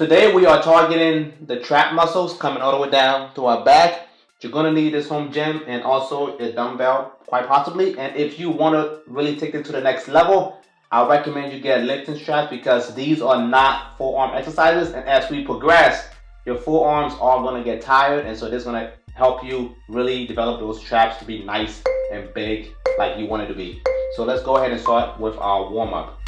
Today we are targeting the trap muscles coming all the way down to our back. You're gonna need this home gym and also a dumbbell, quite possibly. And if you want to really take it to the next level, I recommend you get lifting straps because these are not forearm exercises. And as we progress, your forearms are gonna get tired, and so this is gonna help you really develop those traps to be nice and big like you want it to be. So let's go ahead and start with our warm up.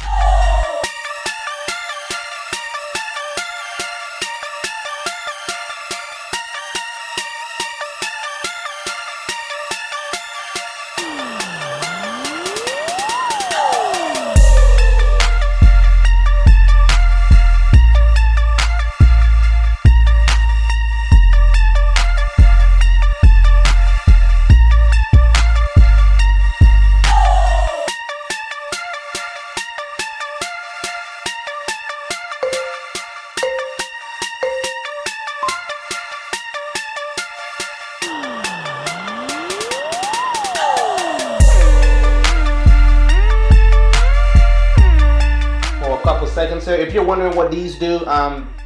Couple seconds here. If you're wondering what these do,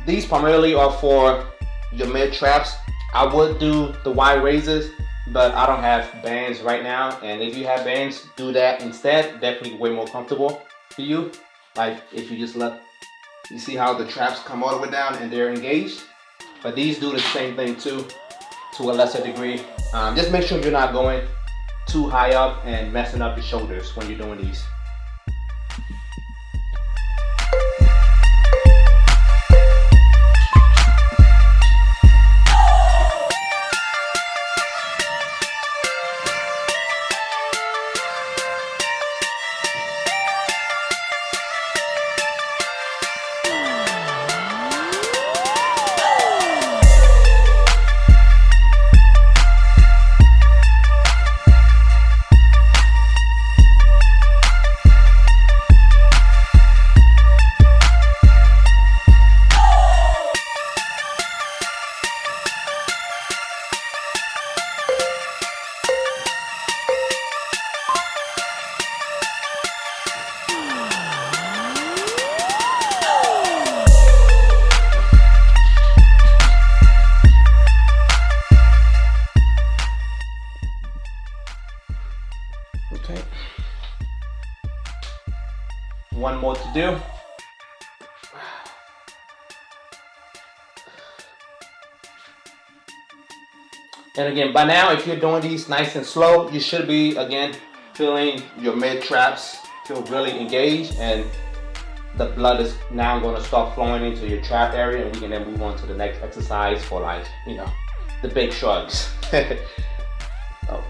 these primarily are for your mid traps. I would do the wide raises, but I don't have bands right now, and if you have bands, do that instead. Definitely way more comfortable for you. Like if you just you see how the traps come all the way down and they're engaged, but these do the same thing too, to a lesser degree. Just make sure you're not going too high up and messing up your shoulders when you're doing these. Okay. One more to do. And again, by now, if you're doing these nice and slow, you should be, again, feeling your mid traps feel really engaged, and the blood is now going to start flowing into your trap area, and we can then move on to the next exercise for, like, you know, the big shrugs. Over.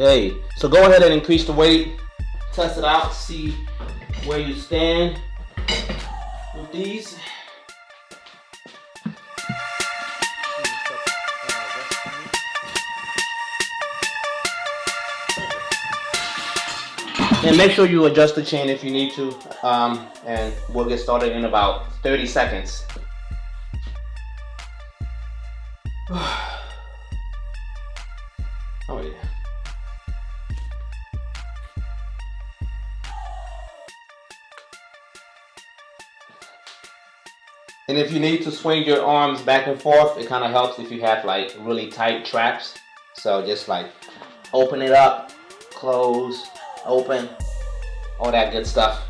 Okay, so go ahead and increase the weight, test it out, see where you stand with these. And make sure you adjust the chain if you need to, and we'll get started in about 30 seconds. Oh yeah. And if you need to swing your arms back and forth, it kind of helps if you have like really tight traps. So just like open it up, close, open, all that good stuff.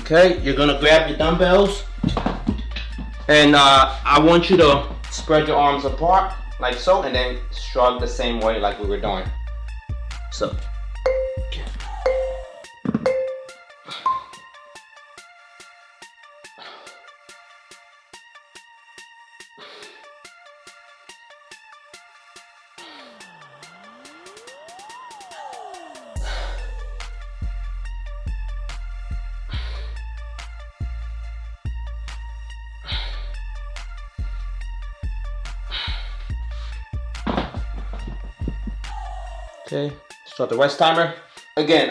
Okay, you're gonna grab your dumbbells, and I want you to spread your arms apart like so, and then shrug the same way like we were doing. So. Okay, start the rest timer. Again,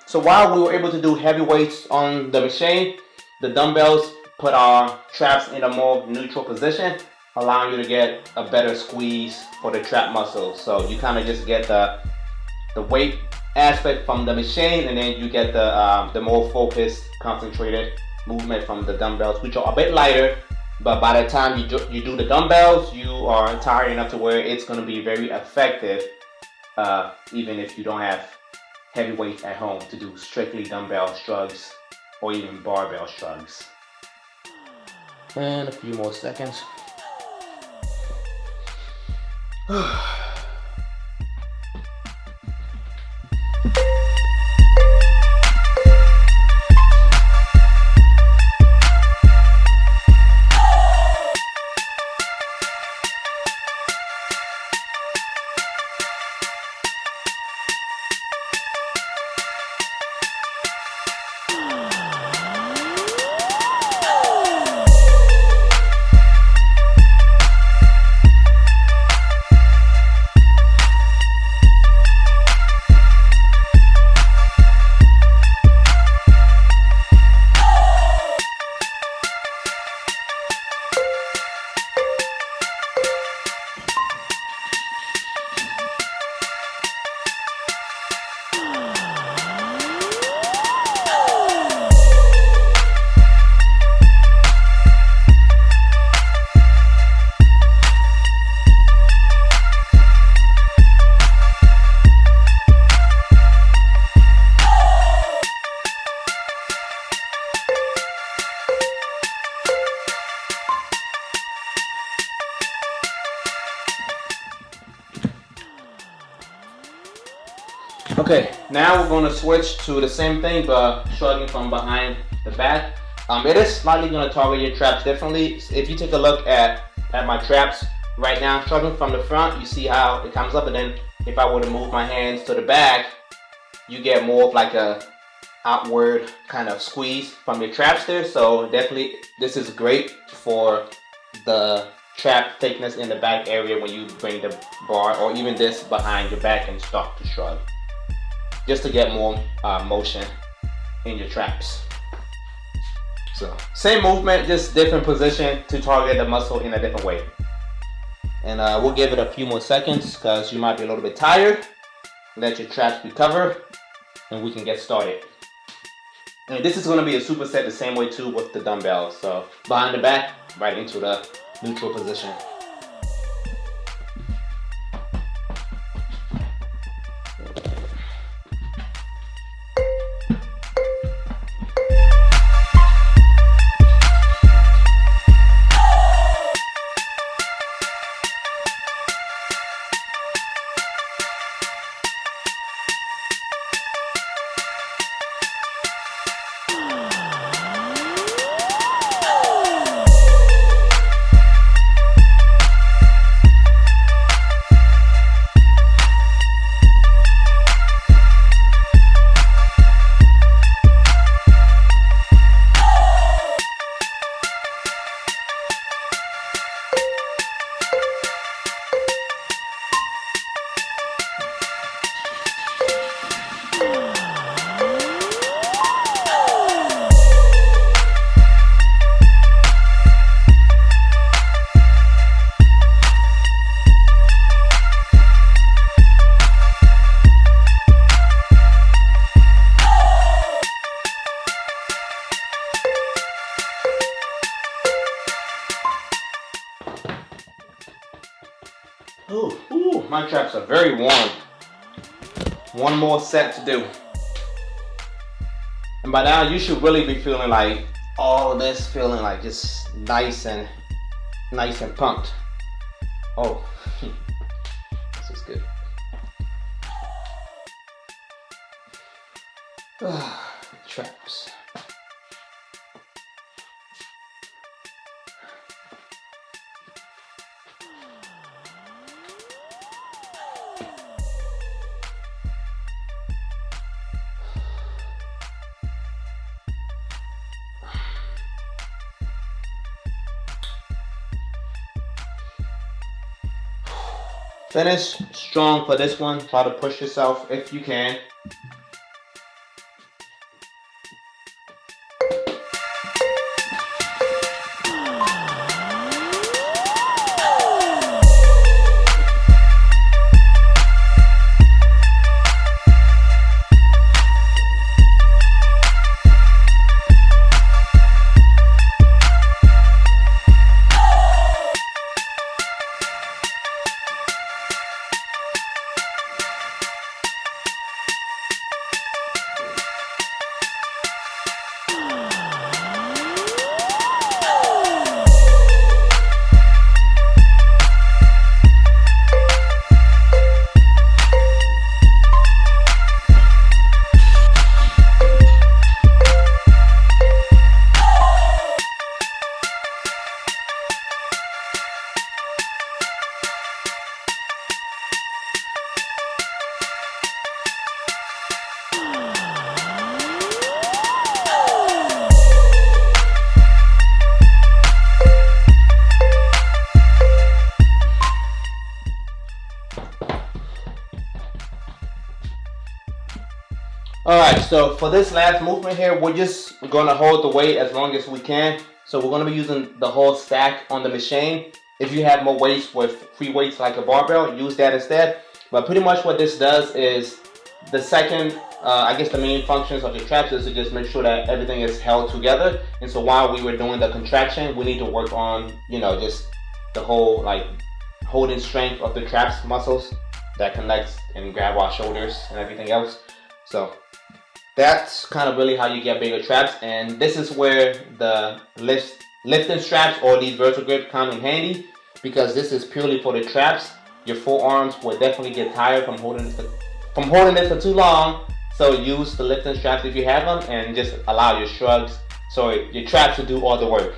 so while we were able to do heavy weights on the machine, the dumbbells put our traps in a more neutral position, allowing you to get a better squeeze for the trap muscles. So you kind of just get the weight aspect from the machine, and then you get the more focused, concentrated movement from the dumbbells, which are a bit lighter. But by the time you do the dumbbells, you are tired enough to where it's going to be very effective. Even if you don't have heavy weights at home to do strictly dumbbell shrugs or even barbell shrugs. And a few more seconds. Okay, now we're going to switch to the same thing, but shrugging from behind the back. It is slightly going to target your traps differently. If you take a look at my traps right now, shrugging from the front, you see how it comes up, and then if I were to move my hands to the back, you get more of like a outward kind of squeeze from your traps there. So definitely this is great for the trap thickness in the back area when you bring the bar or even this behind your back and start to shrug, just to get more motion in your traps. So same movement, just different position to target the muscle in a different way. And we'll give it a few more seconds because you might be a little bit tired. Let your traps recover and we can get started. And this is going to be a superset the same way too with the dumbbells. So behind the back, right into the neutral position. Ooh, my traps are very warm. One more set to do. And by now you should really be feeling like all of this, feeling like just nice and pumped. Oh, this is good. Traps. Finish strong for this one. Try to push yourself if you can. Alright, so for this last movement here, we're just going to hold the weight as long as we can. So we're going to be using the whole stack on the machine. If you have more weights with free weights like a barbell, use that instead. But pretty much what this does is the second, I guess the main functions of the traps is to just make sure that everything is held together. And so while we were doing the contraction, we need to work on, you know, just the whole like holding strength of the traps muscles that connects and grab our shoulders and everything else. So that's kind of really how you get bigger traps, and this is where the lifting straps or these vertical grips come in handy, because this is purely for the traps. Your forearms will definitely get tired from holding this for too long, so use the lifting straps if you have them, and just allow your shrugs, so your traps to do all the work.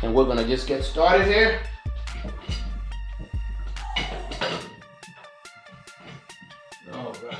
And we're gonna just get started here. All right.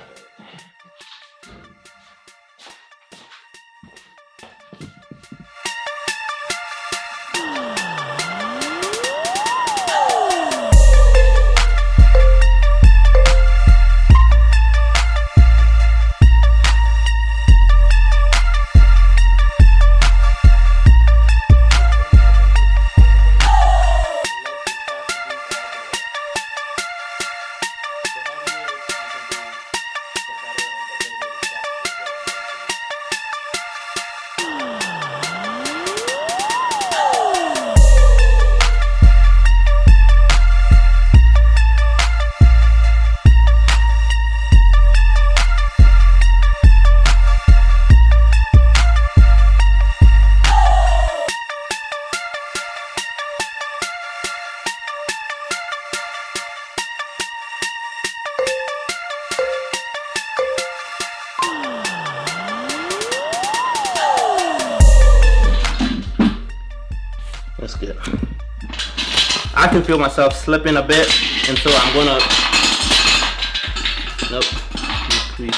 That's good. I can feel myself slipping a bit, and so I'm gonna increase.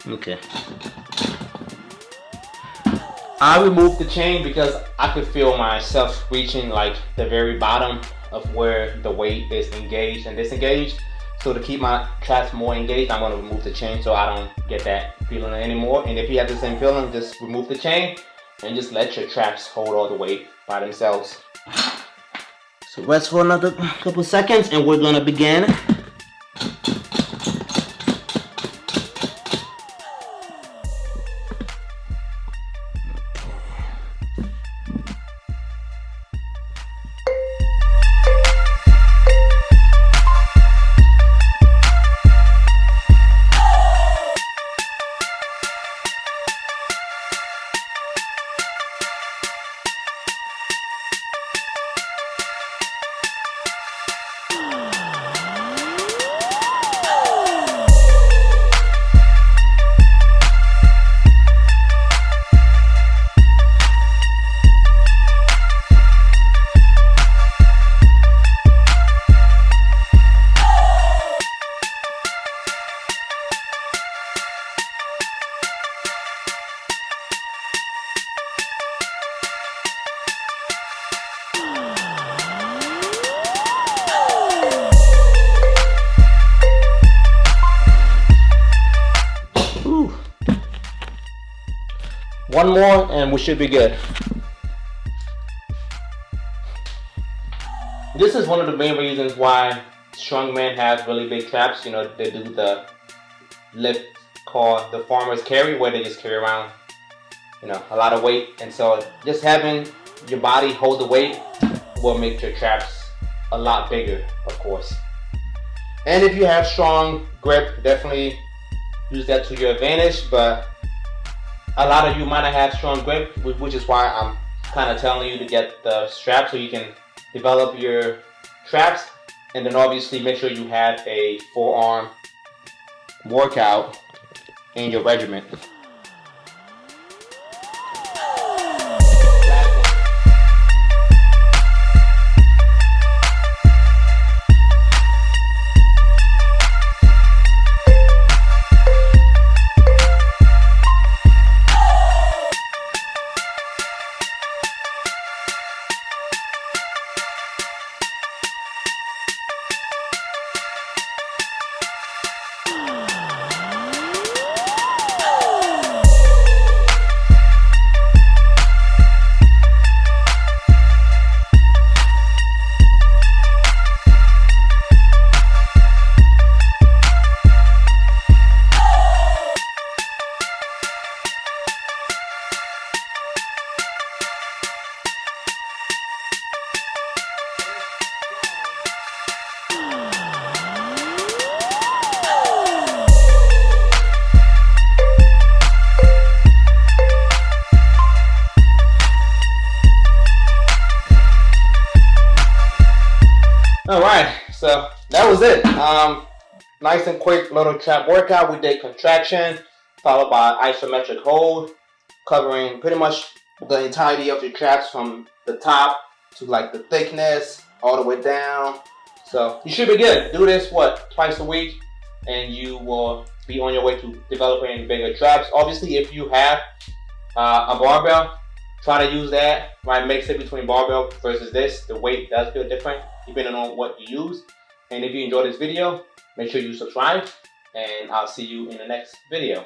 Okay. I removed the chain because I could feel myself reaching like the very bottom of where the weight is engaged and disengaged. So to keep my traps more engaged, I'm going to remove the chain so I don't get that feeling anymore. And if you have the same feeling, just remove the chain and just let your traps hold all the weight by themselves. So rest for another couple seconds and we're going to begin. One more and we should be good. This is one of the main reasons why strongmen have really big traps. You know, they do the lift called the farmer's carry, where they just carry around, you know, a lot of weight. And so just having your body hold the weight will make your traps a lot bigger, of course. And if you have strong grip, definitely use that to your advantage. But a lot of you might not have strong grip, which is why I'm kind of telling you to get the strap so you can develop your traps. And then obviously make sure you have a forearm workout in your regimen. Alright, so that was it. Nice and quick little trap workout. We did contraction followed by isometric hold, covering pretty much the entirety of your traps from the top to like the thickness all the way down. So you should be good. Do this twice a week and you will be on your way to developing bigger traps. Obviously, if you have a barbell, try to use that, right? Mix it between barbell versus this. The weight does feel different depending on what you use. And if you enjoyed this video, make sure you subscribe, and I'll see you in the next video.